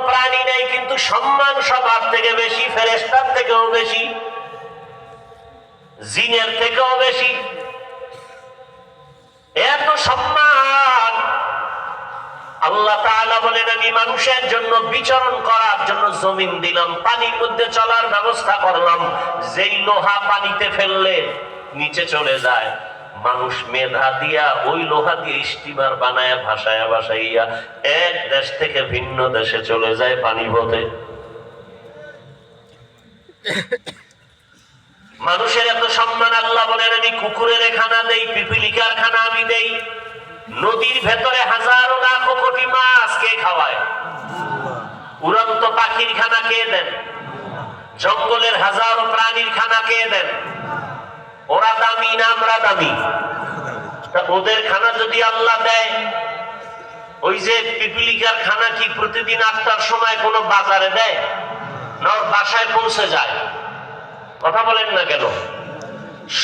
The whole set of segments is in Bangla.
প্রাণী নেই, কিন্তু সম্মান সবার থেকে বেশি, ফেরেশতার থেকেও বেশি, জিনের থেকেও বেশি। এত সম্মান। আল্লাহ তাআলা বলেন, আমি মানুষের জন্য বিচরণ করার জন্য জমিন দিলাম, পানির মধ্যে চলার ব্যবস্থা করলাম। যেই লোহা পানিতে ফেললে নিচে চলে যায়, মানুষ মেধা দিয়া ওই লোহা দিয়ে স্টিমার বানায় ভাসায়া ভাসাইয়া এক দেশ থেকে ভিন্ন দেশে চলে যায় পানি পথে। মানুষের এত সম্মান। আল্লাহ বলেন, আমি কুকুরের খানা দেই, পিপিলিকার খানা আমি দেই। নদীর ভেতরে হাজারো লাখো কোটি মাছ কে খাওয়ায়? উড়ন্ত পাখির খানা কে দেন? জঙ্গলের হাজারো প্রাণীর খানা কে দেন? ওরা দামি না আমরা দামি? ওদের খানা যদি আল্লাহ দেয়, ওই যে পিপিলিকার খানা কি প্রতিদিন ৮টার সময় কোনো বাজারে দেয় না ওর বাসায় পৌঁছে যায়? কথা বলেন না কেন?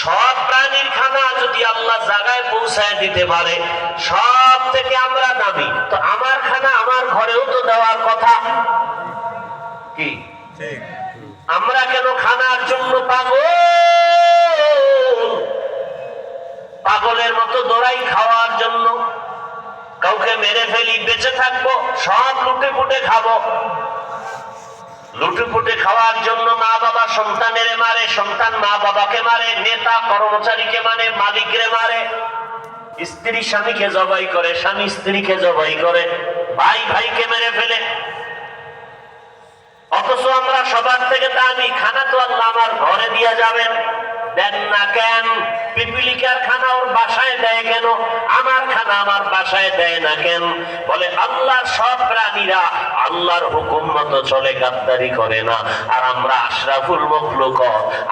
সব প্রাণীর খানা যদি আল্লাহ জায়গায় পৌঁছায় দিতে পারে, সব থেকে আমরা দামি, তো আমার খানা আমার ঘরেও তো দেওয়ার কথা কি? আমরা কেন খানার জন্য পাগলের মতো দৌড়াই খাওয়ার জন্য? কাউকে মেরে ফেলি, বেঁচে থাকবো, সব লুটে পুটে খাবো। লুটে পুটে খাওয়ার জন্য মা বাবা সন্তানের মারে, সন্তান মা বাবাকে মারে, নেতা কর্মচারীকে মারে, মালিকরে মারে, স্ত্রী স্বামীকে জবাই করে, স্বামী স্ত্রীকে জবাই করে, ভাই ভাইকে মেরে ফেলে। অথচ আমরা সবার থেকে দামি। খানা তো আল্লাহ আমার ঘরে দিয়া যাবেন, দেন না কেন? পিপিলিকার খানা ওর বাসায় দেয় কেন? আমার খানা আমার বাসায় দেয় না কেন? বলে আল্লাহর সব প্রাণীরা আল্লাহর হুকুম মতো চলে, গাদ্দারি করে না। আর আমরা আশরাফুল মখলুক,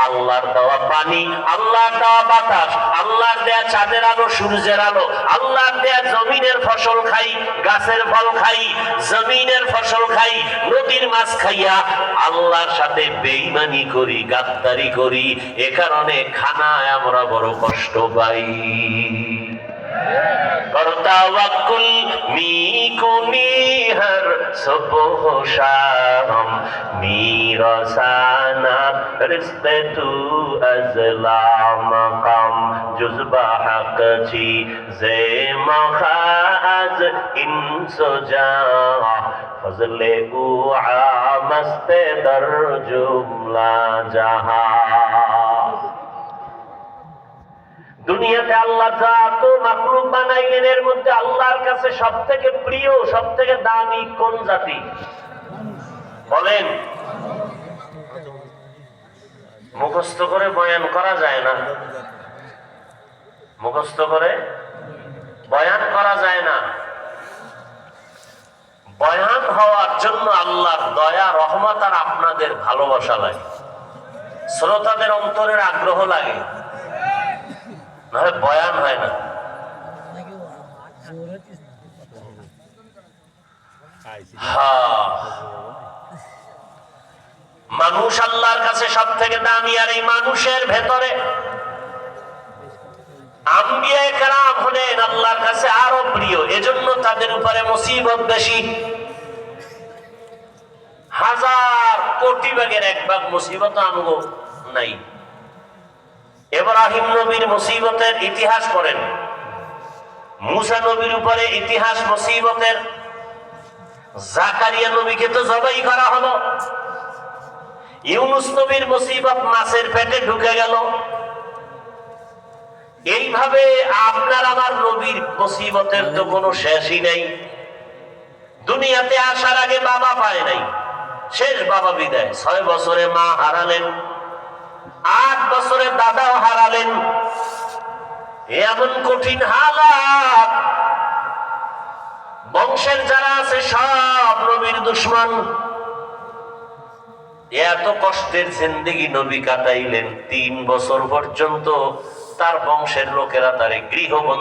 আল্লাহর দেওয়া পানি, আল্লাহর দেওয়া বাতাস, আল্লাহর দেয়া চাঁদের আলো, সূর্যের আলো, আল্লাহর দেয়া জমিনের ফসল খাই, গাছের ফল খাই, জমিনের ফসল খাই, নদীর মাছ খাইয়া আল্লাহর সাথে বেঈমানি করি, গাদ্দারি করি। এ কারণে খানায় আমরা বড় কষ্ট পাই। করতাওয়াক্কুল মিকুনি হর সুবহ শাম, মিরাসানাত রিজতে তু আজলা মাকাম, জুজবা হক জি জে মখাজ ইনসুজা, ফজলে উ আমস্তে দর জুমলা জাহা। দুনিয়াতে আল্লাহ যত মাখলুক বানাইলেন, এর মধ্যে আল্লাহর কাছে সব থেকে প্রিয়, সব থেকে দামি কোন জাতি বলেন? মুখস্থ করে বয়ান করা যায় না, মুখস্থ করে বয়ান করা যায় না। বয়ান হওয়ার জন্য আল্লাহর দয়া, রহমত আর আপনাদের ভালোবাসা লাগে, শ্রোতাদের অন্তরের আগ্রহ লাগে, নাহলে বয়ান হয় না। মানুষ আল্লাহর কাছে সব থেকে দামি, আর এই মানুষের ভেতরে আম্বিয়া কেরাম হলেন আল্লাহর কাছে আরো প্রিয়। এজন্য তাদের উপরে মুসিবত বেশি। হাজার কোটি ভাগের এক ভাগ মুসিবত আমগো নাই। ইব্রাহিম নবীর মুসিবতের ইতিহাস পড়েন, মুসা নবীর উপরে ইতিহাস মুসিবতের। জাকারিয়া নবীকে তো জবাই করা হলো। ইউনুস নবীর মুসিবত মাছের পেটে ঢুকে গেল। এইভাবে আপনার আমার নবীর মুসিবতের তো কোনো শেষই নেই। দুনিয়াতে আসার আগে বাবা পায় নাই, শেষ বাবা বিদায়। 6 বছরে মা হারালেন, 8 বছরে দাদাও হারালেন। এমন কঠিন হালাত, বংশের যারা আছে সব নবীর দুশমন। এত কষ্টের জিন্দেগি নবী কাটাইলেন। 3 বছর পর্যন্ত তার বংশের লোকেরা তারে গৃহবন্দী